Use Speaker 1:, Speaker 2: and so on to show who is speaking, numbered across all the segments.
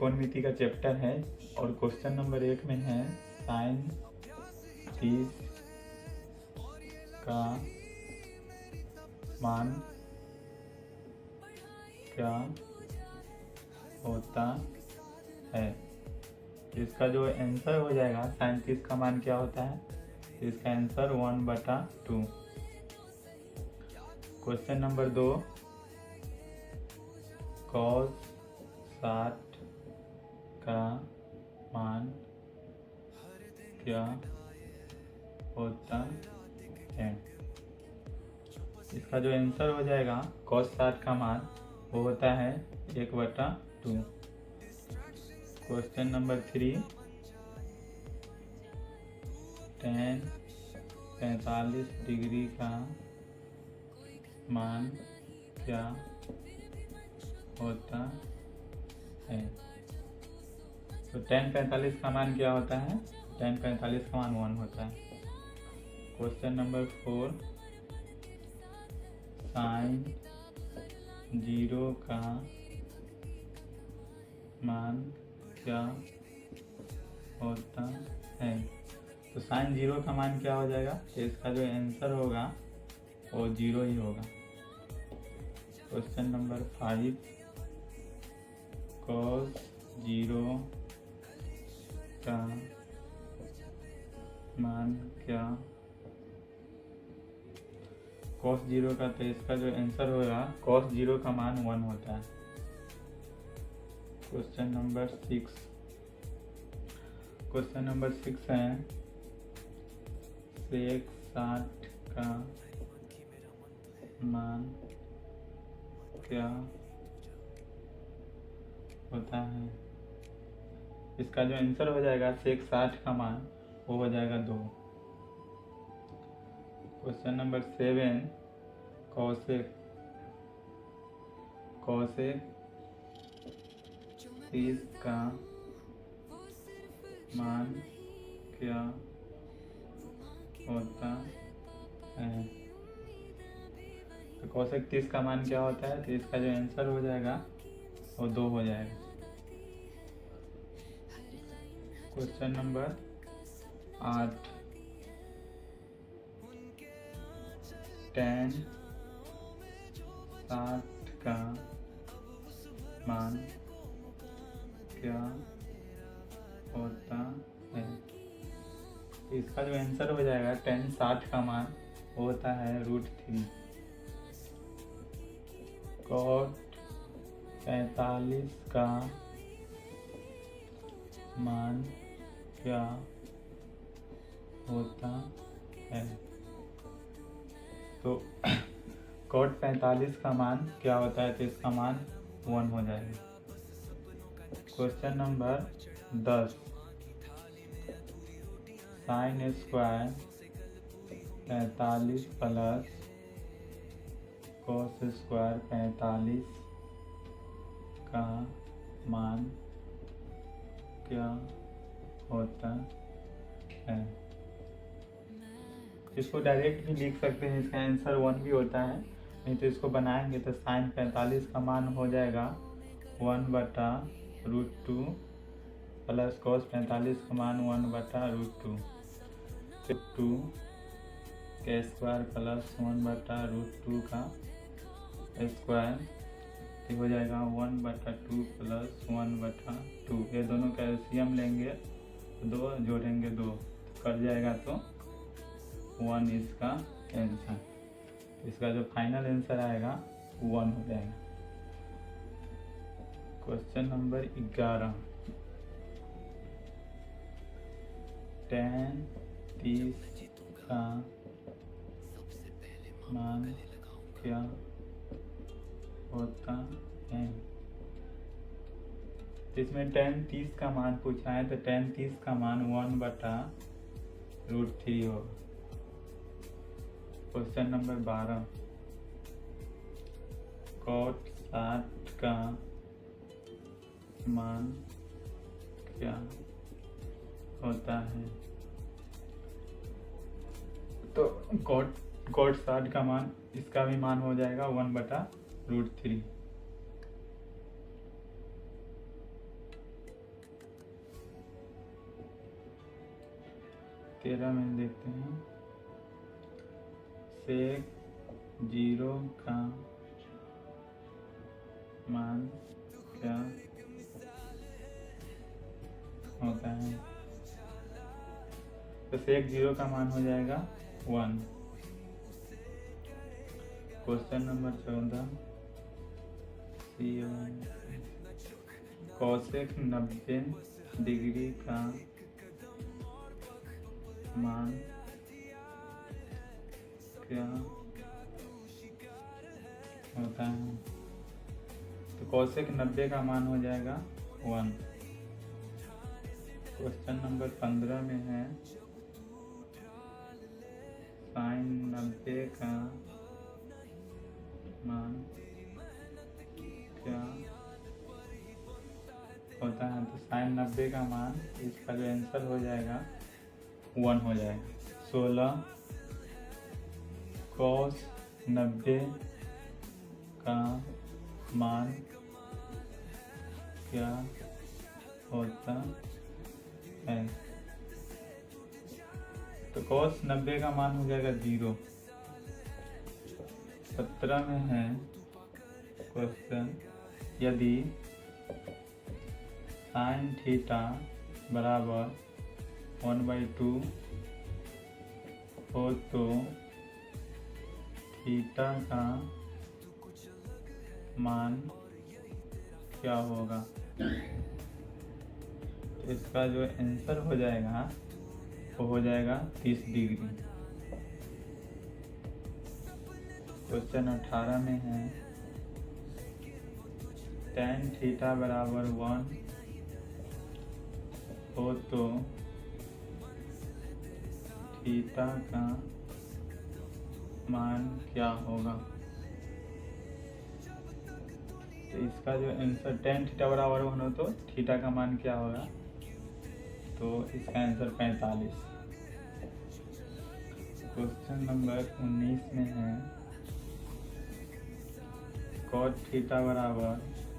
Speaker 1: त्रिकोणमिति का चैप्टर है और क्वेश्चन नंबर 1 में है साइन 30 का मान क्या होता है। इसका जो आंसर हो जाएगा साइन 30 का मान क्या होता है, इसका आंसर 1/2। क्वेश्चन नंबर 2 cos 60 का मान क्या होता है। इसका जो आंसर हो जाएगा cos 60 का मान वो होता है 1/2। क्वेश्चन नंबर 3 tan 45 डिग्री का मान क्या होता है। तो tan 45 का मान क्या होता है, tan 45 का मान 1 होता है। क्वेश्चन नंबर 4 साइन 0 का मान क्या होता है। तो साइन 0 का मान क्या हो जाएगा, तो इसका जो आंसर होगा वो 0 ही होगा। क्वेश्चन नंबर 5 cos 0 का मान क्या, cos 0 का, तो इसका जो आंसर होगा cos 0 का मान 1 होता है। क्वेश्चन नंबर 6 है sec 60 का मान क्या होता है। इसका जो आंसर हो जाएगा sec 60 का मान वो हो जाएगा 2। क्वेश्चन नंबर 7 cosec 30 का मान क्या होता है। तो cosec 30 का मान क्या होता है, तो इसका जो आंसर हो जाएगा वो 2 हो जाएगा। क्वेश्चन नंबर 8 tan 60 का मान क्या होता है। इसका जो आंसर हो जाएगा tan 60 का मान वो होता है √3। cot 45 का मान क्या होता है। तो cot 45 का मान क्या होता है, तो इसका मान 1 हो जाएगा। Question number 10 sine square 45 plus cos square 45 का मान क्या होता है। इसको डायरेक्ट भी लिख सकते हैं, इसका आंसर 1 भी होता है, नहीं तो इसको बनाएंगे तो साइन 45 का मान हो जाएगा 1/√2 प्लस cos 45 का मान 1/√2। 2 का स्क्वायर प्लस 1/√2 का स्क्वायर, ये हो जाएगा 1/2 प्लस 1/2। ये दोनों का एलसीएम लेंगे, 2 जोड़ेंगे 2 कट जाएगा, तो 1 इसका आंसर। इसका जो फाइनल आंसर आएगा 1 हो जाएगा। क्वेश्चन नंबर 11 tan 30 का मान क्या होता है। इसमें tan 30 का मान पूछा है, तो tan 30 का मान 1/√3 होगा। क्वेश्चन नंबर 12 cot 60 का मान क्या होता है। तो cot 60 का मान, इसका भी मान हो जाएगा 1/√3। 13 में देखते हैं, सेक 0 का मान क्या होता है। तो सेक 0 का मान हो जाएगा 1। क्वेश्चन नंबर 14, कोसेक 90 डिग्री का मान क्या होता है। तो कोसेक 90 का मान हो जाएगा 1। क्वेश्चन नंबर 15 में है, साइन 90 का मान क्या होता है। तो साइन 90 का मान, इसका जो आंसर हो जाएगा 1 हो जाएगा। 16 कॉस 90 का मान क्या होता है। तो कॉस 90 का मान हो जाएगा 0। 17 में है क्वेश्चन, यदि साइन थीटा बराबर 1/2 हो तो थीटा का मान क्या होगा। तो इसका जो आंसर हो जाएगा वो हो जाएगा 30 डिग्री। क्वेश्चन 18 में है, tan थीटा बराबर 1 हो तो थीटा का मान क्या होगा। तो इसका जो आंसर tan थीटा बराबर 1 हो तो थीटा का मान क्या होगा। तो इसका आंसर 45। क्वेश्चन नंबर 19 में है, cot थीटा बराबर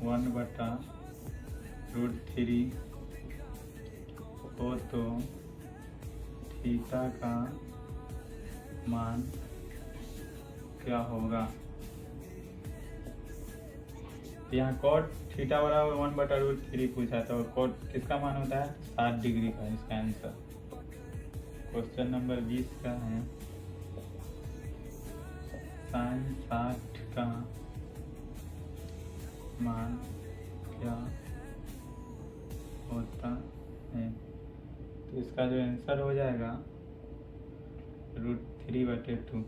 Speaker 1: 1/√3 हो तो थीटा का मान क्या होगा। यहाँ cot थीटा बराबर 1/√3 पूछा, तो cot किसका मान होता है 60 डिग्री का, इसका आंसर। क्वेश्चन नंबर 20 का है, साइन 60 का मान क्या होता है। तो इसका जो आंसर हो जाएगा √3/2।